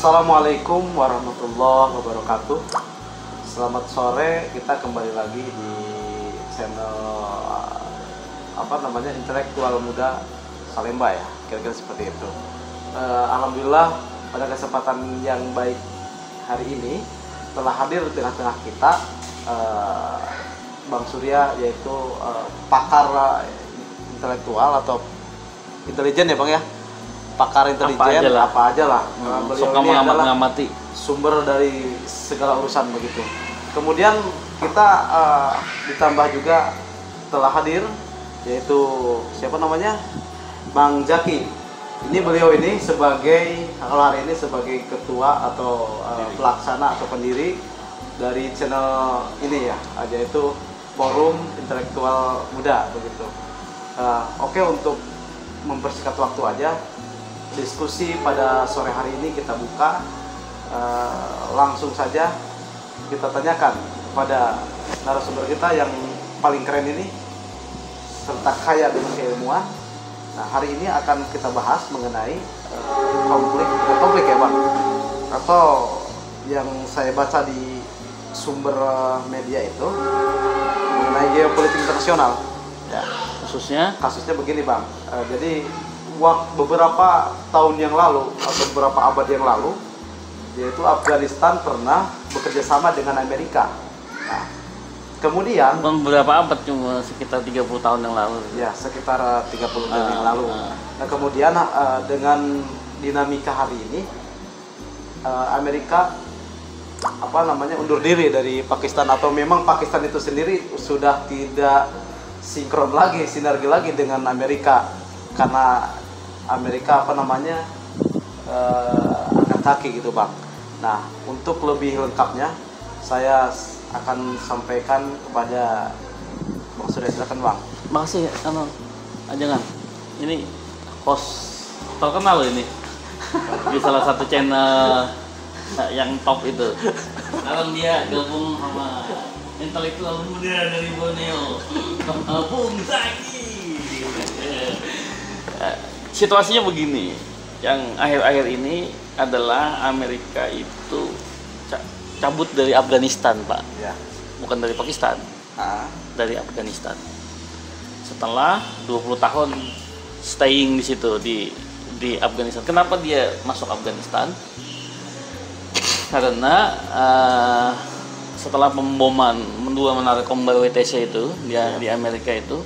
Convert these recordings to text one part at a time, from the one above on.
Assalamualaikum warahmatullahi wabarakatuh. Selamat sore, kita kembali lagi di channel Intelektual Muda Salemba ya, kira-kira seperti itu. Alhamdulillah pada kesempatan yang baik hari ini telah hadir di tengah-tengah kita Bang Surya, yaitu pakar intelektual atau intelijen ya Bang ya, pakar intelijen apa aja lah. Suka mengamati sumber dari segala urusan begitu. Kemudian kita ditambah juga telah hadir yaitu siapa namanya, Bang Zaki. Ini beliau ini sebagai hari ini sebagai ketua atau pelaksana atau pendiri dari channel ini ya, yaitu Forum Intelektual Muda begitu. Oke, untuk mempersingkat waktu aja, diskusi pada sore hari ini kita buka, langsung saja kita tanyakan kepada narasumber kita yang paling keren ini serta kaya dengan keilmuan. Nah, hari ini akan kita bahas mengenai konflik ya Bang, atau yang saya baca di sumber media itu mengenai geopolitik internasional ya. Kasusnya begini Bang, jadi beberapa tahun yang lalu atau beberapa abad yang lalu, yaitu Afghanistan pernah bekerja sama dengan Amerika. Nah, kemudian beberapa abad, cuma sekitar 30 tahun yang lalu. Ya, sekitar 30 tahun yang lalu. Nah, kemudian dengan dinamika hari ini, Amerika undur diri dari Pakistan, atau memang Pakistan itu sendiri sudah tidak sinkron lagi, sinergi lagi dengan Amerika, karena Amerika angkat kaki gitu Bang. Nah, untuk lebih lengkapnya saya akan sampaikan kepada Bang Surya, silakan Bang. Makasih jangan. Ini host terkenal ini di salah satu channel yang top itu. Sekarang dia gabung sama Intelektual Muda dari Borneo, Bung Zaki. Situasinya begini, yang akhir-akhir ini adalah Amerika itu cabut dari Afghanistan Pak, ya. Bukan dari Pakistan, dari Afghanistan. Setelah 20 tahun staying di situ di Afghanistan. Kenapa dia masuk Afghanistan? Karena setelah pemboman dua menara Kombal WTC itu di Amerika itu,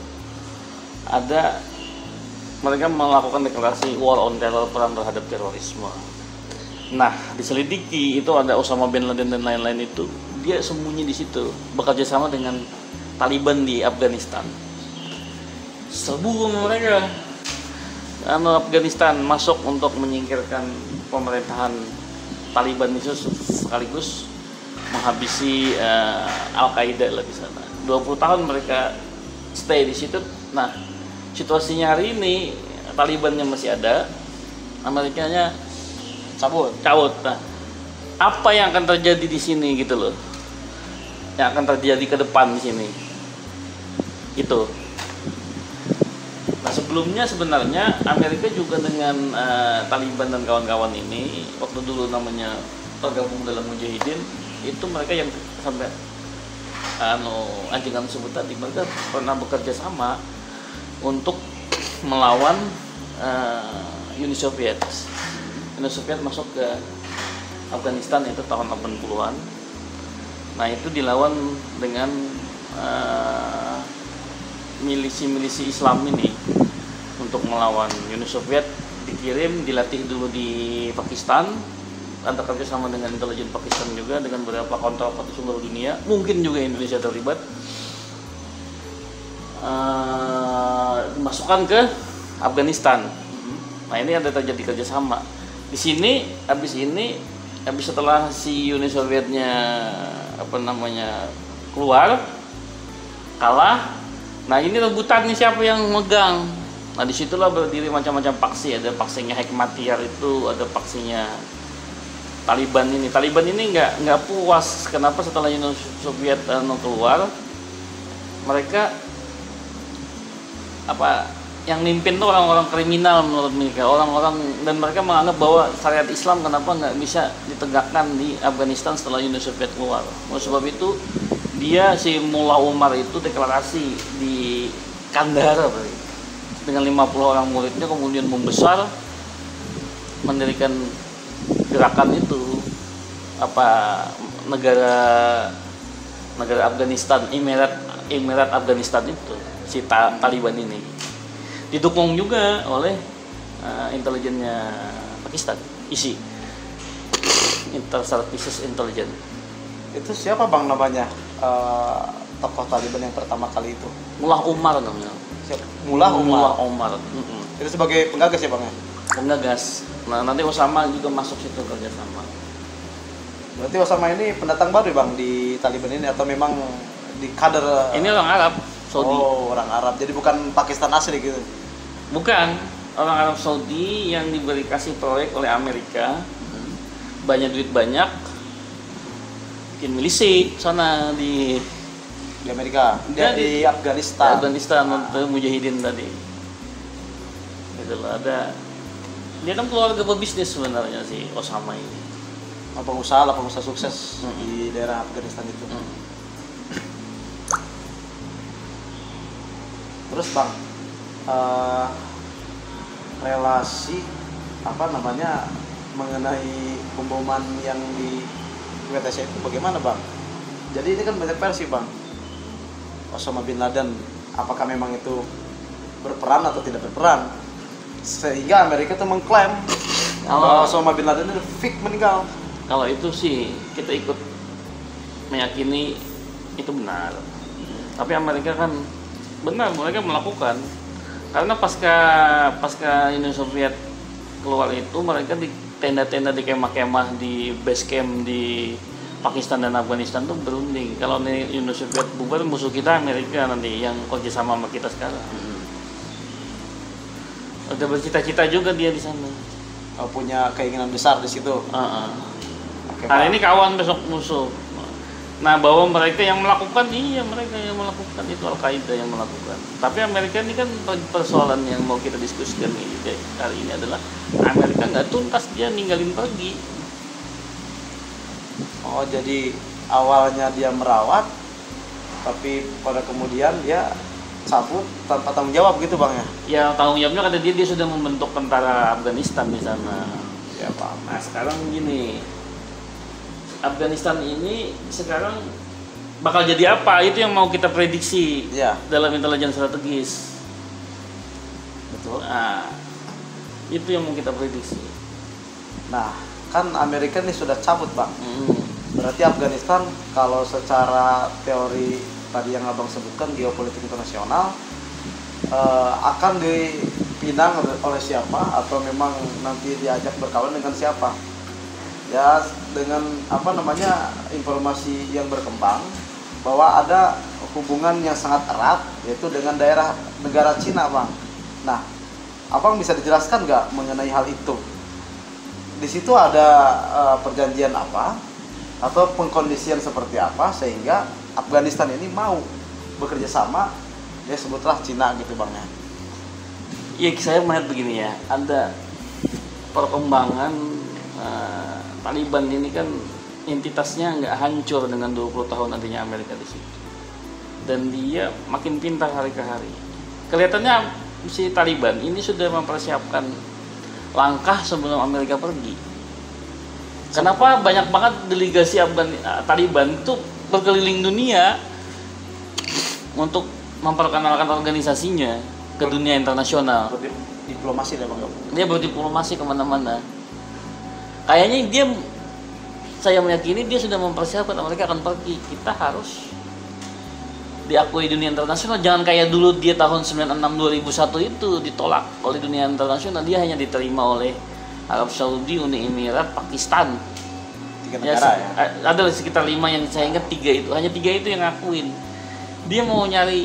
mereka melakukan deklarasi war on terror, perang terhadap terorisme. Nah, diselidiki itu ada Osama bin Laden dan lain-lain, itu dia sembunyi di situ, bekerja sama dengan Taliban di Afghanistan. Serbu mereka Afghanistan masuk untuk menyingkirkan pemerintahan Taliban itu, sekaligus menghabisi Al-Qaeda lah di sana. 20 tahun mereka stay di situ. Nah, situasinya hari ini Talibannya masih ada, Amerikanya cabut. Nah, apa yang akan terjadi di sini gitu loh? Yang akan terjadi ke depan di sini. Itu. Nah, sebelumnya sebenarnya Amerika juga dengan Taliban dan kawan-kawan ini, waktu dulu namanya tergabung dalam Mujahidin, itu mereka yang sampai anjingan sebut tadi, mereka pernah bekerja sama untuk melawan Uni Soviet. Uni Soviet masuk ke Afghanistan itu tahun 80-an. Nah, itu dilawan dengan milisi-milisi Islam ini untuk melawan Uni Soviet. Dilatih dulu di Pakistan, antara kerja sama dengan intelijen Pakistan juga, dengan beberapa kontrak di seluruh dunia, mungkin juga Indonesia terlibat. Dimasukkan ke Afghanistan. Nah, ini ada terjadi kerjasama di sini. Habis setelah si Uni Sovietnya keluar, kalah. Nah, ini rebutan nih siapa yang megang. Nah, disitulah berdiri macam-macam paksi. Ada paksinya Hekmatyar itu, ada paksinya Taliban ini. Taliban ini nggak puas. Kenapa setelah Uni Soviet keluar, mereka yang mimpin tuh orang-orang kriminal menurut mereka, orang-orang, dan mereka menganggap bahwa syariat Islam kenapa nggak bisa ditegakkan di Afghanistan setelah Uni Soviet keluar. Oleh sebab itu dia si Mullah Umar itu deklarasi di Kandahar dengan 50 orang muridnya, kemudian membesar mendirikan gerakan itu, negara Afghanistan, Emirat Afghanistan itu, si Taliban ini didukung juga oleh intelijennya Pakistan, ISI, Inter Services Intelligence. Itu siapa bang namanya, tokoh Taliban yang pertama kali itu? Mullah Umar namanya. Mullah Umar. Itu sebagai penggagas ya bang ya? Penggagas. Nah nanti Osama juga masuk situ kerjasama. Berarti Osama ini pendatang baru bang di Taliban ini atau memang di kader? Ini orang Arab Saudi. Oh, orang Arab. Jadi bukan Pakistan asli gitu? Bukan, orang Arab Saudi yang diberi kasih proyek oleh Amerika. Banyak duit, banyak bikin milisi sana di Amerika. Dia di Afghanistan. Afghanistan untuk mujahidin tadi. Gitu loh, ada. Dia kan keluarga pebisnis sebenarnya si Osama ini. Pengusaha sukses di daerah Afghanistan itu. Terus bang, relasi mengenai pemboman yang di WTC itu bagaimana bang? Jadi ini kan banyak versi bang. Osama bin Laden, apakah memang itu berperan atau tidak berperan? Sehingga Amerika itu mengklaim bahwa Osama bin Laden itu fake meninggal. Kalau itu sih kita ikut meyakini itu benar. Tapi Amerika kan benar, mereka melakukan, karena pasca Uni Soviet keluar itu mereka di tenda-tenda, di kemah-kemah, di base camp di Pakistan dan Afghanistan tuh berunding. Kalau Uni Soviet bubar, musuh kita Amerika nanti yang kerja sama kita sekarang. Udah bercita-cita juga dia di sana. Punya keinginan besar di situ. Hari ini kawan, besok musuh. Nah, bahwa mereka yang melakukan, iya mereka yang melakukan, itu Al-Qaeda yang melakukan. Tapi Amerika ini kan persoalan yang mau kita diskusikan hari ini adalah Amerika nggak tuntas, dia ninggalin pergi. Oh, jadi awalnya dia merawat, tapi pada kemudian dia cabut tanpa tanggung jawab gitu bang ya? Ya tanggung jawabnya kata dia sudah membentuk tentara Afghanistan di sana. Ya pak. Nah sekarang gini, Afghanistan ini sekarang bakal jadi apa? Itu yang mau kita prediksi dalam intelijen strategis. Betul. Nah, itu yang mau kita prediksi. Nah, kan Amerika ini sudah cabut bang. Berarti Afghanistan kalau secara teori tadi yang abang sebutkan geopolitik internasional akan dipinang oleh siapa atau memang nanti diajak berkawan dengan siapa? Ya dengan informasi yang berkembang bahwa ada hubungan yang sangat erat yaitu dengan daerah negara Cina bang. Nah, abang bisa dijelaskan nggak mengenai hal itu? Di situ ada perjanjian apa atau pengkondisian seperti apa sehingga Afghanistan ini mau bekerja sama, ya sebutlah Cina gitu bang ya? Iya, saya melihat begini ya, ada perkembangan Taliban ini kan entitasnya nggak hancur dengan 20 tahun nantinya Amerika di situ, dan dia makin pintar hari ke hari. Kelihatannya si Taliban ini sudah mempersiapkan langkah sebelum Amerika pergi. Kenapa banyak banget delegasi Taliban itu berkeliling dunia untuk memperkenalkan organisasinya ke dunia internasional. Diplomasi deh bang. Dia berdiplomasi kemana-mana. Kayaknya saya meyakini dia sudah mempersiapkan mereka akan pergi. Kita harus diakui dunia internasional. Jangan kayak dulu dia tahun 96-2001 itu ditolak oleh dunia internasional. Dia hanya diterima oleh Arab Saudi, Uni Emirat, Pakistan. 3 negara ya? Ada sekitar 5 yang saya ingat, 3 itu. Hanya 3 itu yang ngakuin. Dia mau nyari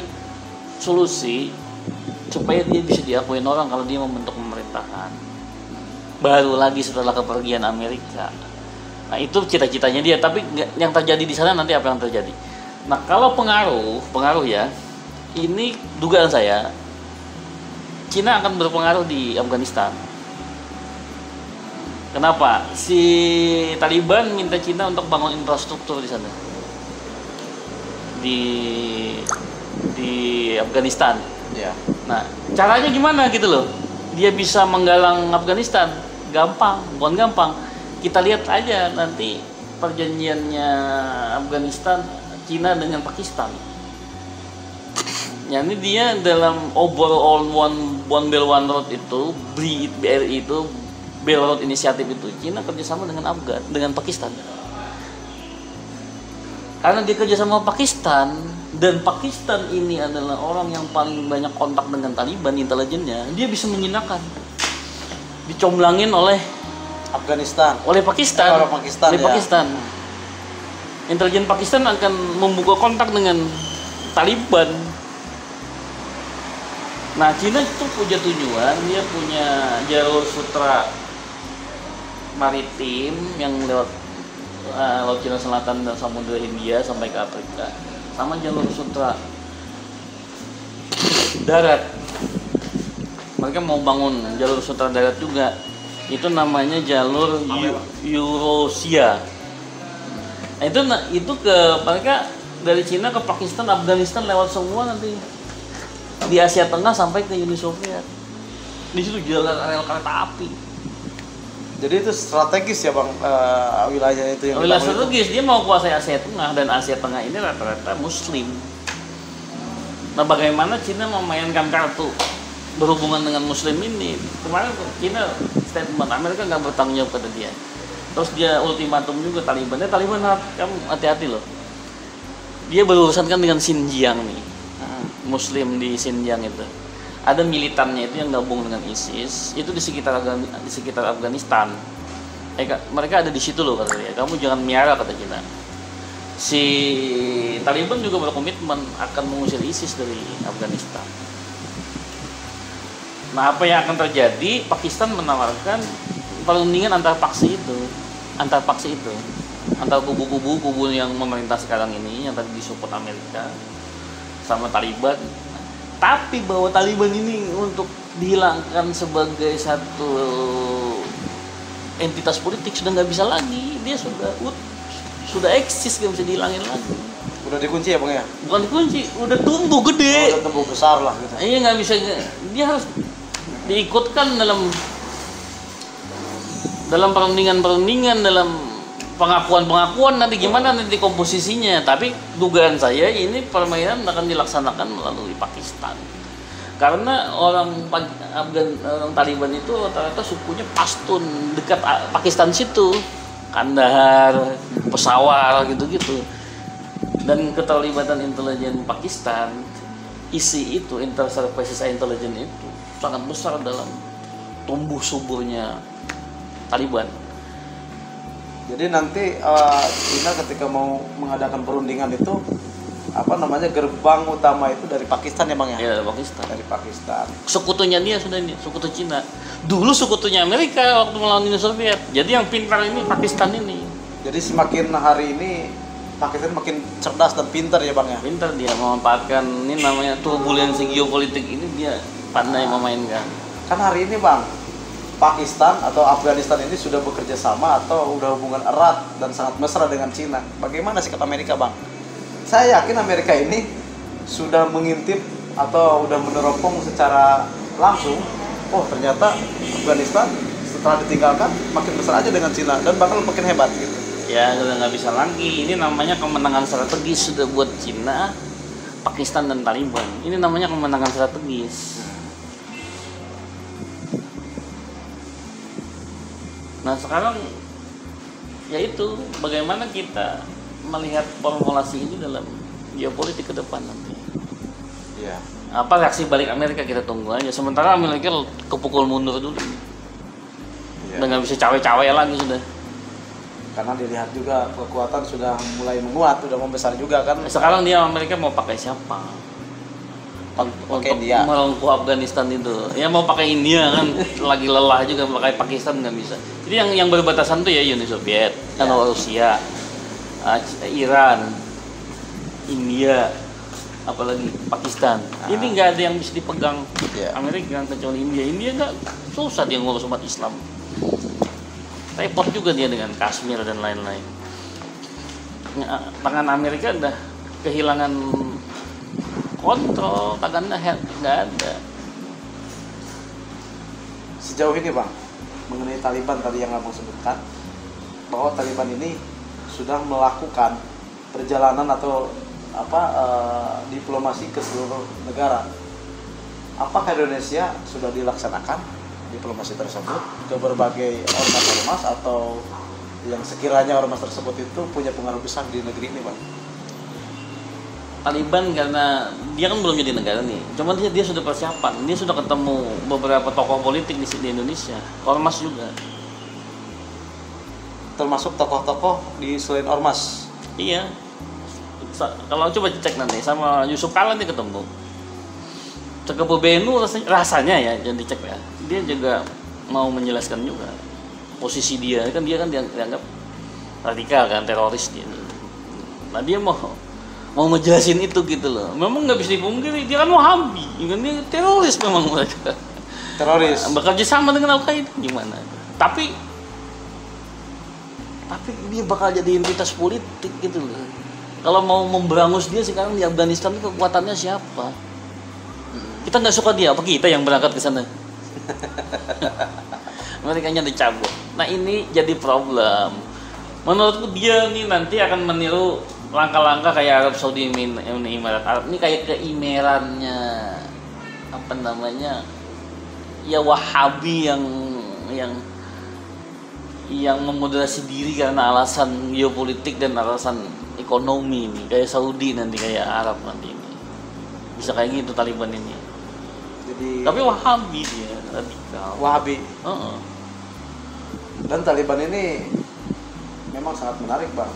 solusi supaya dia bisa diakuin orang kalau dia membentuk pemerintahan. Baru lagi setelah kepergian Amerika. Nah itu cita-citanya dia. Tapi yang terjadi di sana nanti apa yang terjadi? Nah kalau pengaruh ya, ini dugaan saya Cina akan berpengaruh di Afghanistan. Kenapa? Si Taliban minta Cina untuk bangun infrastruktur di sana, di Afghanistan. Ya. Nah, caranya gimana gitu loh? Dia bisa menggalang Afghanistan, gampang, bukan gampang. Kita lihat aja nanti perjanjiannya Afghanistan, Cina dengan Pakistan. Ya, ini dia dalam overall one Belt One Road itu, BRI itu, Belt Road Initiative itu, Cina kerjasama dengan Pakistan. Karena dia kerjasama Pakistan, dan Pakistan ini adalah orang yang paling banyak kontak dengan Taliban intelijennya, dia bisa menjinakkan, dicomblangin oleh Afghanistan, Pakistan. Pakistan. Intelijen Pakistan akan membuka kontak dengan Taliban. Nah, Cina itu punya tujuan, dia punya jalur sutra maritim yang lewat Laut Cina Selatan dan Samudra Hindia sampai ke Afrika, sama jalur sutra darat. Mereka mau bangun jalur sutra darat juga, itu namanya jalur Eurasia. Nah, itu ke mereka dari Cina ke Pakistan, Afghanistan lewat semua nanti di Asia Tengah sampai ke Uni Soviet. Di situ jalan rel kereta api. Jadi itu strategis ya bang, wilayah itu yang wilayah strategis. Dia mau kuasai Asia Tengah, dan Asia Tengah ini rata-rata Muslim. Nah, bagaimana Cina memainkan kartu berhubungan dengan Muslim ini? Kemarin Cina statement Amerika nggak bertanggung jawab pada dia. Terus dia ultimatum juga Taliban. Taliban, kamu hati-hati loh. Dia berurusan kan dengan Xinjiang nih, Muslim di Xinjiang itu. Ada militannya itu yang gabung dengan ISIS, itu di sekitar Afghanistan. Mereka ada di situ loh kata dia. Kamu jangan miara kata Cina. Si Taliban juga berkomitmen akan mengusir ISIS dari Afghanistan. Nah, apa yang akan terjadi? Pakistan menawarkan perundingan antar paksi itu, antar kubu yang memerintah sekarang ini yang tadi disupport Amerika sama Taliban. Tapi bahwa Taliban ini untuk dihilangkan sebagai satu entitas politik sudah nggak bisa lagi. Dia sudah eksis, nggak bisa dihilangin lagi. Udah dikunci ya bang ya? Bukan dikunci, udah tumbuh gede. Udah tumbuh besar lah gitu. Iya, nggak bisa. Dia harus diikutkan dalam perundingan, dalam pengakuan nanti gimana nanti komposisinya. Tapi dugaan saya ini permainan akan dilaksanakan melalui Pakistan, karena orang Taliban itu rata-rata sukunya Pashtun, dekat Pakistan situ, Kandahar, Peshawar gitu-gitu. Dan keterlibatan intelijen Pakistan, isi itu inter-services intelligence itu sangat besar dalam tumbuh suburnya Taliban. Jadi nanti Cina ketika mau mengadakan perundingan itu gerbang utama itu dari Pakistan ya bang ya? Iya, dari Pakistan. Dari Pakistan. Sekutunya dia sudah ini, sekutu Cina. Dulu sekutunya Amerika waktu melawan Uni Soviet. Jadi yang pintar ini Pakistan ini. Jadi semakin hari ini Pakistan makin cerdas dan pintar ya bang ya? Pintar dia memanfaatkan ini namanya turbulensi geopolitik ini, dia pandai memainkan. Kan hari ini bang, Pakistan atau Afghanistan ini sudah bekerja sama atau udah hubungan erat dan sangat mesra dengan Cina. Bagaimana sikap Amerika bang? Saya yakin Amerika ini sudah mengintip atau udah meneropong secara langsung. Oh ternyata Afghanistan setelah ditinggalkan makin besar aja dengan Cina dan bakal makin hebat gitu. Ya udah nggak bisa lagi. Ini namanya kemenangan strategis sudah buat Cina, Pakistan dan Taliban. Ini namanya kemenangan strategis. Nah sekarang yaitu bagaimana kita melihat formulasi ini dalam geopolitik ke depan nanti. Iya. Apa reaksi balik Amerika kita tunggu aja. Sementara Amerika kepukul mundur dulu. Iya. Udah nggak bisa cawe-cawe lagi sudah. Karena dilihat juga kekuatan sudah mulai menguat, sudah membesar juga kan. Sekarang dia Amerika mau pakai siapa? Untuk melengkuh Afghanistan itu. Ya mau pakai India kan lagi lelah juga, pakai Pakistan nggak bisa. Jadi yang berbatasan tuh ya Uni Soviet, Rusia, Iran, India, apalagi Pakistan. Ini nggak ada yang bisa dipegang Amerika kecuali India. India nggak, susah dia ngurus umat Islam. Repot juga dia dengan Kashmir dan lain-lain. Tangan Amerika udah kehilangan kontrol, tangannya nggak ada. Sejauh ini Bang, mengenai Taliban tadi yang Abang sebutkan, bahwa Taliban ini sudah melakukan perjalanan atau diplomasi ke seluruh negara. Apakah Indonesia sudah dilaksanakan diplomasi tersebut ke berbagai ormas-ormas atau yang sekiranya ormas tersebut itu punya pengaruh besar di negeri ini, Bang? Taliban karena dia kan belum jadi negara nih, cuman dia sudah persiapan, dia sudah ketemu beberapa tokoh politik di Indonesia, ormas juga, termasuk tokoh-tokoh di selain ormas. Iya, kalau coba cek nanti sama Yusuf Kala dia ketemu, cek ke PBNU rasanya ya, jangan dicek ya, dia juga mau menjelaskan juga posisi dia kan dianggap radikal kan, teroris dia. Nah dia mau ngejelasin itu gitu loh. Memang nggak bisa dipungkiri dia kan Wahabi, kan dia teroris memang mereka. Teroris. Bekerja sama dengan Al-Qaeda gimana? Tapi dia bakal jadi entitas politik gitu loh. Kalau mau memberangus dia sekarang di Afghanistan itu kekuatannya siapa? Kita nggak suka dia, apa kita yang berangkat ke sana? Mereka nya dicabut. Nah ini jadi problem. Menurutku dia nih nanti akan meniru langkah-langkah kayak Arab Saudi, Emirat Arab ini kayak keimerannya apa namanya ya Wahabi yang memoderasi diri karena alasan geopolitik dan alasan ekonomi nih, kayak Saudi nanti, kayak Arab nanti ini bisa kayak gitu Taliban ini. Jadi tapi Wahabi dia radikal. Wahabi. Dan Taliban ini memang sangat menarik Bang,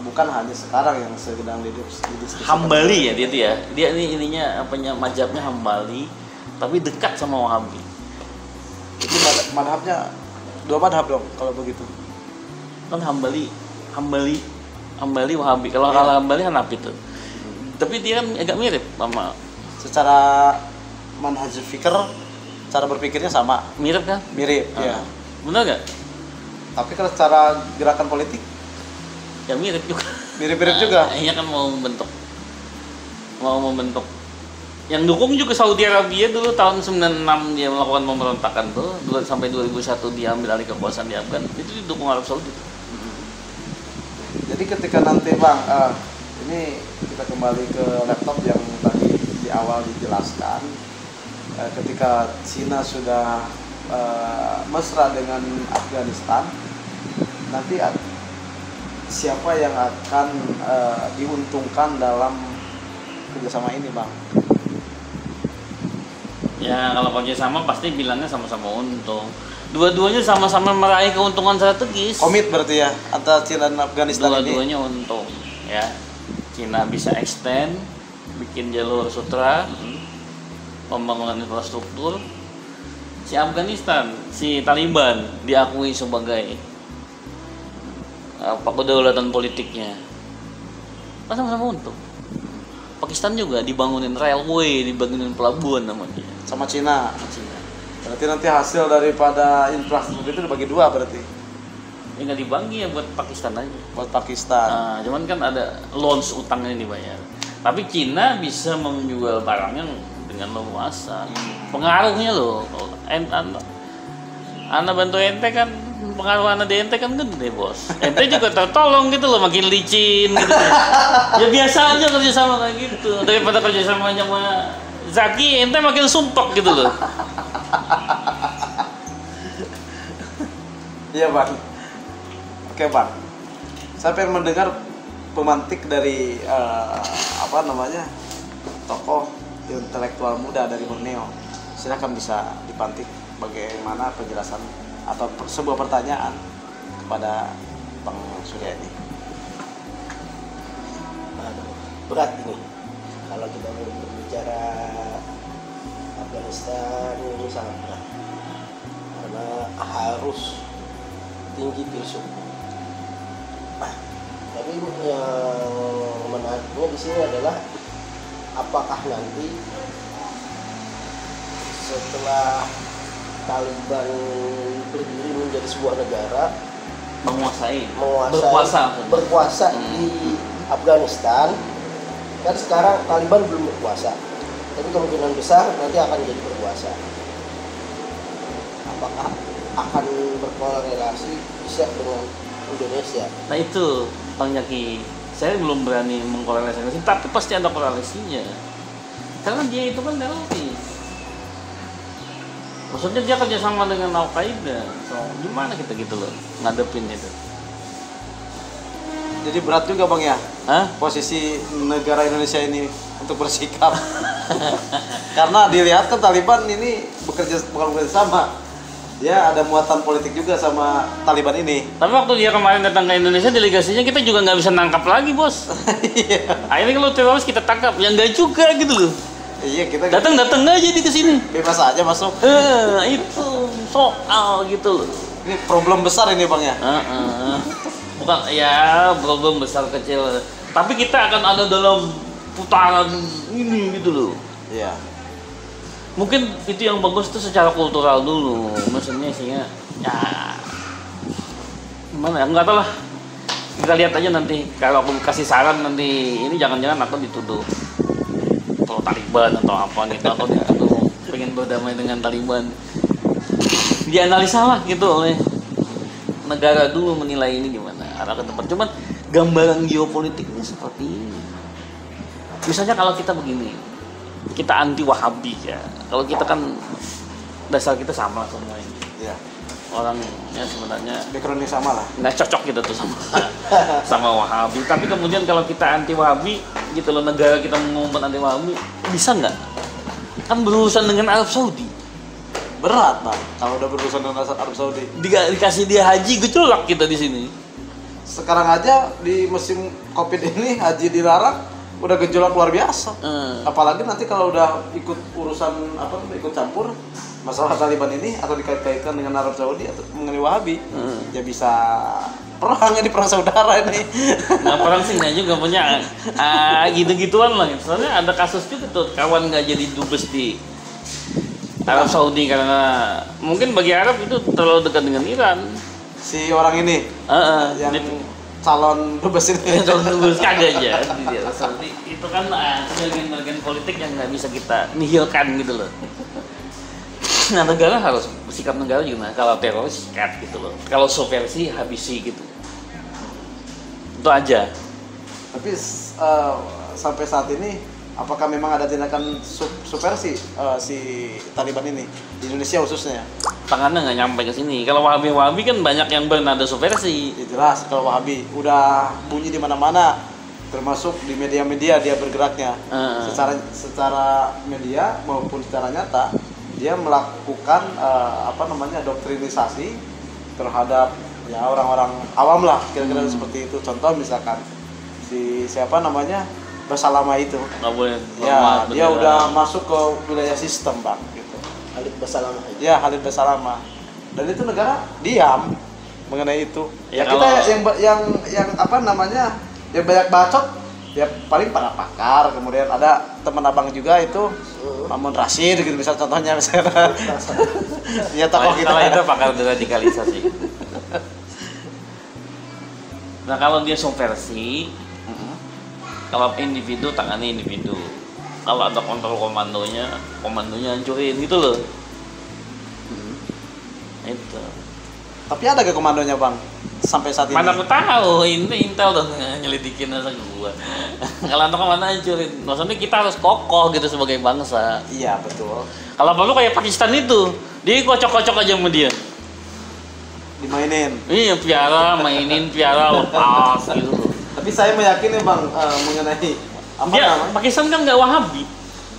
bukan hanya sekarang yang sedang didiskusikan. Hambali ya dia tuh ya, dia ini ininya apanya mazhabnya Hambali, tapi dekat sama Wahabi. Jadi madhabnya dua madhab dong kalau begitu. Kan Hambali Wahabi. Kalau Hambali Hanafi tuh. Tapi dia kan agak mirip sama. Secara manhaj fikir, cara berpikirnya sama. Mirip kan? Mirip, ya. Benar nggak? Tapi kalau secara gerakan politik ya mirip juga. Mirip-mirip juga. Iya kan mau membentuk. Yang dukung juga Saudi Arabia dulu tahun 96 dia melakukan pemberontakan tuh, sampai 2001 dia ambil alih kekuasaan di Afgan. Itu didukung Arab Saudi. Jadi ketika nanti Bang, ini kita kembali ke laptop yang tadi di awal dijelaskan, ketika Cina sudah mesra dengan Afghanistan, nanti siapa yang akan diuntungkan dalam kerjasama ini Bang? Ya kalau kerjasama pasti bilangnya sama-sama untung. Dua-duanya sama-sama meraih keuntungan strategis. Komit berarti ya antara Cina dan Afghanistan ini. Dua-duanya untung ya. Cina bisa extend, bikin jalur sutra, pembangunan infrastruktur. Si Afghanistan, si Taliban diakui sebagai kedaulatan politiknya. Kan sama-sama untung. Pakistan juga dibangunin railway, dibangunin pelabuhan namanya. Sama Cina. Berarti nanti hasil daripada infrastruktur itu dibagi dua berarti. Ya nggak dibagi ya buat Pakistan aja. Buat Pakistan. Nah, cuman kan ada loans utangnya dibayar. Tapi Cina bisa menjual barangnya dengan leluasa. Pengaruhnya loh. Anda bantu ente kan, pengaruh Anda di ente kan gede bos. Ente juga tertolong gitu loh, makin licin gitu. Ya biasa aja kerjasama kayak gitu. Daripada kerjasama sama Zaki, ente makin sumpek gitu loh. Iya Bang. Oke Bang. Saya pengen mendengar pemantik dari tokoh intelektual muda dari Borneo. Silakan bisa dipantik bagaimana penjelasan atau sebuah pertanyaan kepada Bang Surya ini. Berat ini kalau kita berbicara Afghanistan ini sangat berat karena harus tinggi filsuf. Tapi yang menariknya di sini adalah apakah nanti setelah Taliban berdiri menjadi sebuah negara menguasai berkuasa maksudnya. di Afghanistan, kan sekarang Taliban belum berkuasa, tapi kemungkinan besar nanti akan jadi berkuasa. Apakah akan berkorelasi bisa dengan Indonesia? Nah itu Bang Jaki, saya belum berani mengkorelasikan, tapi pasti ada korelasinya. Karena dia itu kan teroris. Maksudnya dia kerjasama dengan Al-Qaeda. So, gimana kita gitu loh ngadepin itu? Jadi berat juga Bang ya, Hah? posisi negara Indonesia ini untuk bersikap. Karena dilihat kan Taliban ini bukan bekerja sama. Dia ada muatan politik juga sama Taliban ini. Tapi waktu dia kemarin datang ke Indonesia, delegasinya kita juga nggak bisa nangkap lagi, bos. Iya. Akhirnya kalau teroris kita tangkap, ya nggak juga gitu loh. Iya, kita Datang aja di kesini. bebas aja masuk. Itu soal gitu loh. Ini problem besar ini Bang ya. Bukan ya problem besar kecil, tapi kita akan ada dalam putaran ini gitu loh. Iya. Mungkin itu yang bagus tuh secara kultural dulu, maksudnya sih ya gimana ya, nggak tahu lah, kita lihat aja nanti. Kalau aku kasih saran nanti ini jangan-jangan aku dituduh atau Taliban atau apa gitu, atau dituduh pengen berdamai dengan Taliban. Dianalisa lah gitu oleh negara dulu, menilai ini gimana arah ke depan. Cuman gambaran geopolitiknya seperti ini. Misalnya kalau kita begini, kita anti Wahabi ya. Kalau kita kan dasar kita sama semua ini. Iya. Orangnya sebenarnya Backgroundnya sama lah. nggak cocok gitu tuh sama Wahabi. Tapi kemudian kalau kita anti Wahabi gitu loh, negara kita mengumumkan anti Wahabi, bisa nggak? Kan berurusan dengan Arab Saudi. Berat Bang kalau udah berurusan dengan Arab Saudi. Dikasih dia haji, gejolak kita di sini. Sekarang aja di musim Covid ini haji dilarang, udah gejolak luar biasa. Apalagi nanti kalau udah ikut urusan ikut campur masalah Taliban ini atau dikait-kaitkan dengan Arab Saudi atau mengenai Wahabi, ya bisa perang ini, perang saudara ini. Nggak perang sih nggak juga punya gitu-gituan lah. Soalnya ada kasus juga tuh kawan nggak jadi dubes di Arab Saudi karena mungkin bagi Arab itu terlalu dekat dengan Iran. Si orang ini yang calon dubes ini. Calon dubes kagak aja di Arab Saudi. Itu kan bagian-bagian politik yang nggak bisa kita nihilkan gitu loh. Nah negara harus bersikap, negara gimana? Kalau teroris sikat gitu loh. Kalau subversi habisi gitu. Itu aja. Tapi sampai saat ini apakah memang ada tindakan subversi si Taliban ini di Indonesia khususnya? Tangannya nggak nyampe ke sini. Kalau Wahabi kan banyak yang bernada subversi. Ya jelas kalau Wahabi udah bunyi di mana-mana, termasuk di media-media dia bergeraknya. Secara media maupun secara nyata dia melakukan doktrinisasi terhadap ya orang-orang awam lah, kira-kira seperti itu. Contoh misalkan si Basalama itu, nggak boleh. Ya, dia udah masuk ke wilayah sistem Bang gitu. Khalid Basalamah. Ya, Khalid Basalamah. Dan itu negara diam mengenai itu. Ya, kita yang banyak bacot ya paling para pakar. Kemudian ada teman abang juga itu Mamun Rashid gitu misal contohnya misalnya. Ya tokoh kita itu pakar deradikalisasi. Nah kalau dia subversi, kalau individu tangani individu. Kalau ada kontrol komandonya hancurin gitu loh. Itu. Tapi ada gak komandonya Bang sampai saat ini? Mana aku tahu, ini Intel udah nyelidikin aja gua. Kalau ada komando hancurin, maksudnya kita harus kokoh gitu sebagai bangsa. Iya betul. Kalau perlu kayak Pakistan itu, dia kocok-kocok aja sama dia. Dimainin. Iya, mainin piara lepas gitu. Tapi saya meyakini Bang mengenai namanya? Pakistan kan nggak Wahabi.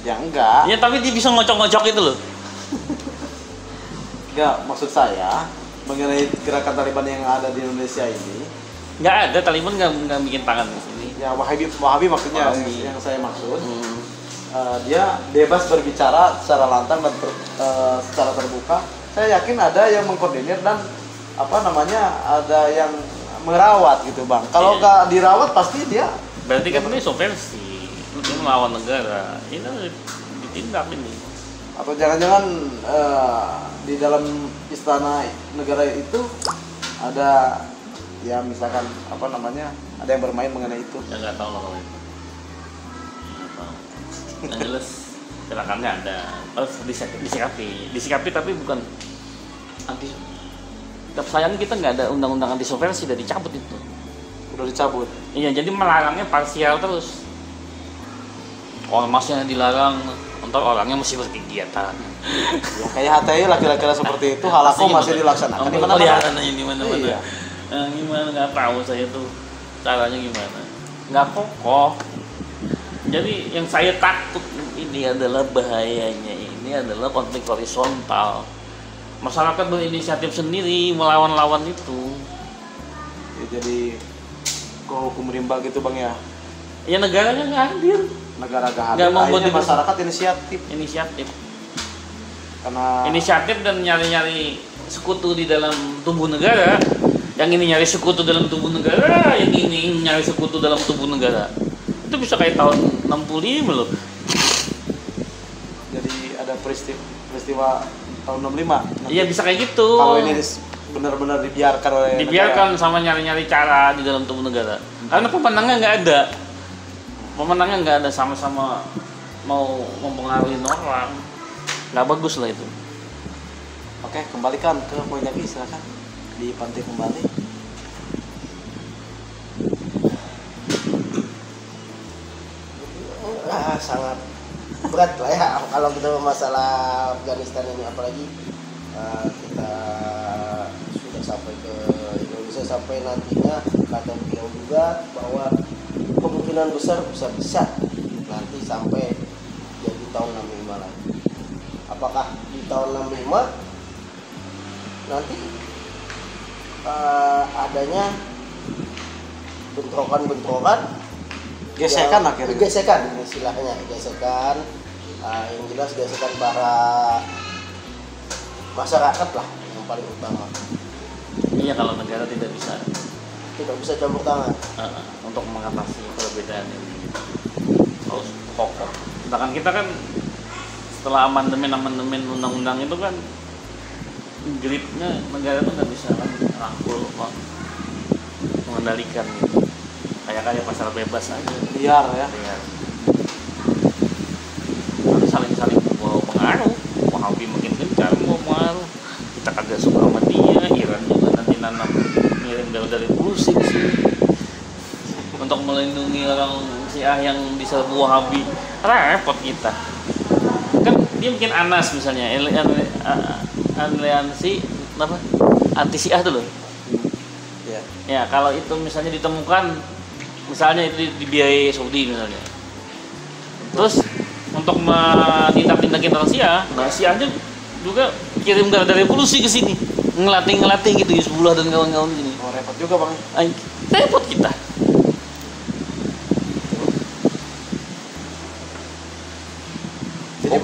Ya enggak. Ya tapi dia bisa ngocok-ngocok itu loh. Enggak, maksud saya mengenai gerakan Taliban yang ada di Indonesia ini. Nggak ada, Taliban nggak bikin tangan di sini. Ya Wahabi maksudnya Wahabi. yang saya maksud. Dia bebas berbicara secara lantang dan secara terbuka. Saya yakin ada yang mengkoordinir dan ada yang merawat gitu Bang. Kalau nggak dirawat pasti dia. Berarti kan ini subversi. Dia melawan negara, ini ditindak ini. Atau jangan-jangan di dalam istana negara itu ada ya misalkan apa namanya, ada yang bermain mengenai itu. Ya nggak tahu lah kalau itu. Nggak tahu. Yang jelas gerakannya ada, harus disikapi tapi bukan anti. Tapi sayangnya kita nggak ada undang-undang anti subversi, udah dicabut itu. Udah dicabut. Iya, jadi melarangnya parsial terus. Ormasnya dilarang, ntar orangnya masih berkegiatan. Ya, kayak HTI laki-laki seperti itu, halako masih dilaksanakan. Di mana-mana. Iya. Gimana nggak tahu saya tuh caranya gimana. Nggak kokoh. Jadi yang saya takut ini adalah bahayanya ini adalah konflik horizontal. Masyarakat berinisiatif sendiri melawan-lawan itu. Ya, jadi kok hukum rimba gitu bang ya? Ya negaranya nggak hadir. Negara gak hadir. Akhirnya masyarakat inisiatif. Karena inisiatif dan nyari-nyari sekutu di dalam tubuh negara. Yang ini nyari sekutu dalam tubuh negara, yang ini nyari sekutu dalam tubuh negara. Itu bisa kayak tahun 65 loh. Jadi ada peristiwa tahun 65. Iya bisa kayak gitu. Kalau ini benar-benar dibiarkan oleh negara. Sama nyari-nyari cara di dalam tubuh negara. Karena pemenangnya nggak ada. Pemenangnya nggak ada, sama-sama mau mempengaruhi orang. Nggak bagus lah itu. Oke, kembalikan ke poin lagi, silakan dipantik kembali. Sangat berat lah ya kalau kita masalah Afghanistan ini, apalagi kita sudah sampai ke Indonesia, sampai nantinya kata beliau juga bahwa kemungkinan besar bisa nanti sampai jadi tahun 65 lagi. Apakah di tahun 65 nanti adanya bentrokan gesekan akhirnya? Gesekan istilahnya, yang jelas gesekan para masyarakat lah yang paling utama. Iya, kalau negara tidak bisa campur tangan untuk mengatasi perbedaan ini. Harus kokoh. Sedangkan kita kan setelah amandemen undang-undang itu kan gripnya negara itu nggak bisa kan rangkul mengendalikan gitu. Kayak pasar bebas aja. Liar ya. Harus saling bawa pengaruh. Wahabi makin gencar bawa pengaruh. Kita kagak suka sama dia. Iran juga nanti nanam ngirim dari Rusia ke sini untuk melindungi orang Syiah yang diserbu Wahabi. Repot kita. Kan dia bikin ANAS misalnya, aliansi apa? Anti Syiah tuh loh. Ya, kalau itu misalnya ditemukan, misalnya itu dibiayai Saudi misalnya, terus untuk menindak-tindakin orang Syiah, nah Syiahnya juga kirim dari revolusi ke sini, ngelatih gitu Hizbullah dan kawan-kawan gini. Oh, repot juga bang. Repot kita. Jadi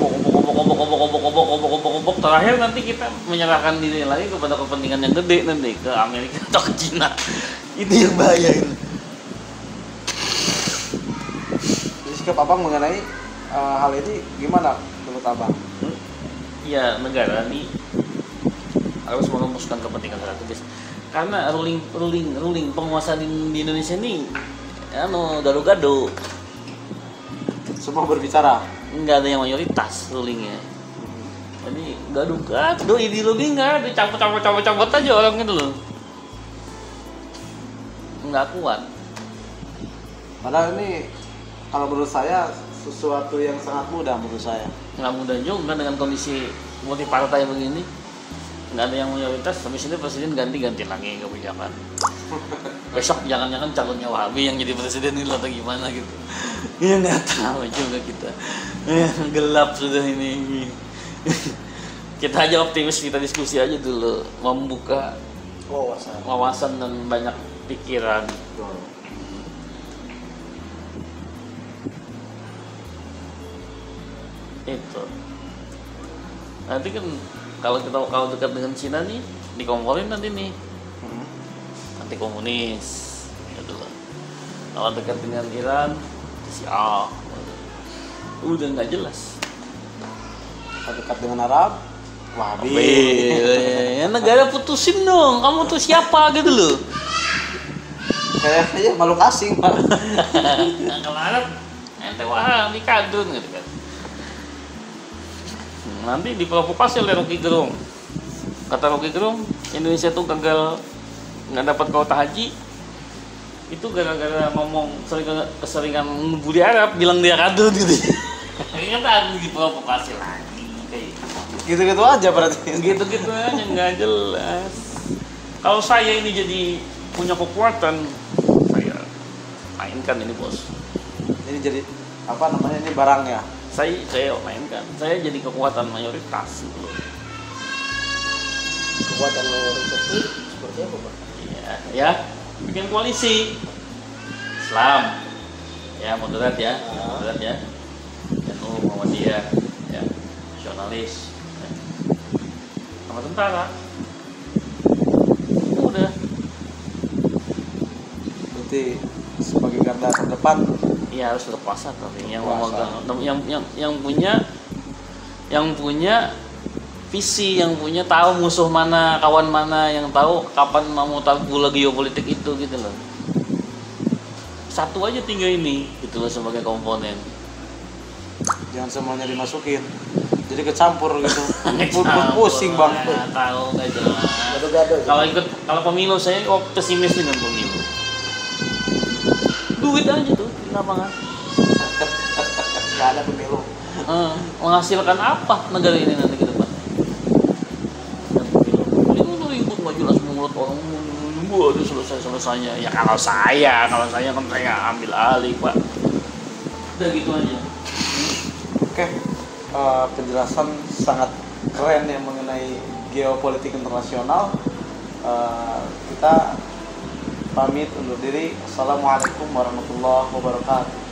kompok terakhir nanti kita menyerahkan diri lagi kepada kepentingan yang gede nanti ke Amerika atau ke Cina. Itu yang bahaya itu. Jadi sikap abang mengenai hal ini gimana menurut abang? Iya, negara ini harus merumuskan kepentingan strategis. Karena ruling penguasa di Indonesia ini gado-gado. Semua berbicara. Nggak ada yang mayoritas rulingnya. Jadi gado-gado, ideologi nggak ada, cabut aja orang itu loh. Nggak kuat. Padahal ini kalau menurut saya sesuatu yang sangat mudah menurut saya. Nggak mudah juga dengan kondisi multipartai begini. Nggak ada yang mayoritas, habis ini presiden ganti lagi kebijakan. Besok jangan-jangan calonnya Wahabi yang jadi presiden ini atau gimana gitu. Ya nggak tahu juga kita. Gelap sudah ini. Kita aja optimis, kita diskusi aja dulu, membuka wawasan dan banyak pikiran. Itu. Nanti kan kalau dekat dengan Cina nih, dikomporin nanti nih. Anti komunis. Gitu loh. Kalau dekat dengan Iran, Syiah. Udah nggak jelas. Dekat dengan Arab, Wahabi. Ya, negara putusin dong. Kamu tuh siapa gitu loh. Kayaknya makhluk asing, Pak. Kalau Arab ente Wahabi kadun gitu kan. Nanti diprovokasi oleh Rocky Gerung. Kata Rocky Gerung, Indonesia tuh gagal nggak dapat kuota haji. Itu gara-gara ngomong keseringan ngebully Arab, bilang dia kadun gitu. Kayaknya tadi diprovokasi lagi kayak Gitu-gitu aja berarti. gitu aja nggak jelas. Kalau saya ini jadi punya kekuatan, saya mainkan ini bos. Ini jadi apa namanya, ini barangnya. Saya mainkan. Saya jadi kekuatan mayoritas gitu loh. Kekuatan mayoritas itu seperti apa, Pak? Ya, bikin koalisi Islam, ya moderat ya, NU Muhammadiyah, ya, nasionalis, ya. Sama tentara. Udah. Berarti sebagai garda terdepan. Iya harus terpuasa tapi yang Terpuasa. memegang, yang punya visi, yang punya tahu musuh mana, kawan mana, yang tahu kapan mau tahu bola geopolitik itu gitu loh. Satu aja tinggal ini gitu loh sebagai komponen. Jangan semuanya dimasukin. Jadi kecampur gitu. Campur, Pusing, Bang. ya, tahu nggak jelas. Gado-gado. Kalau pemilu saya pesimis dengan pemilu. Duit aja tuh di lapangan. Nggak ada pemilu. Menghasilkan apa negara ini nanti ke depan? Pemilu ribut nggak jelas menurut orang. Waduh selesainya. Ya kalau saya kan saya ambil alih Pak. Udah gitu aja. Oke. Penjelasan sangat keren ya mengenai geopolitik internasional. Kita pamit undur diri. Assalamualaikum warahmatullahi wabarakatuh.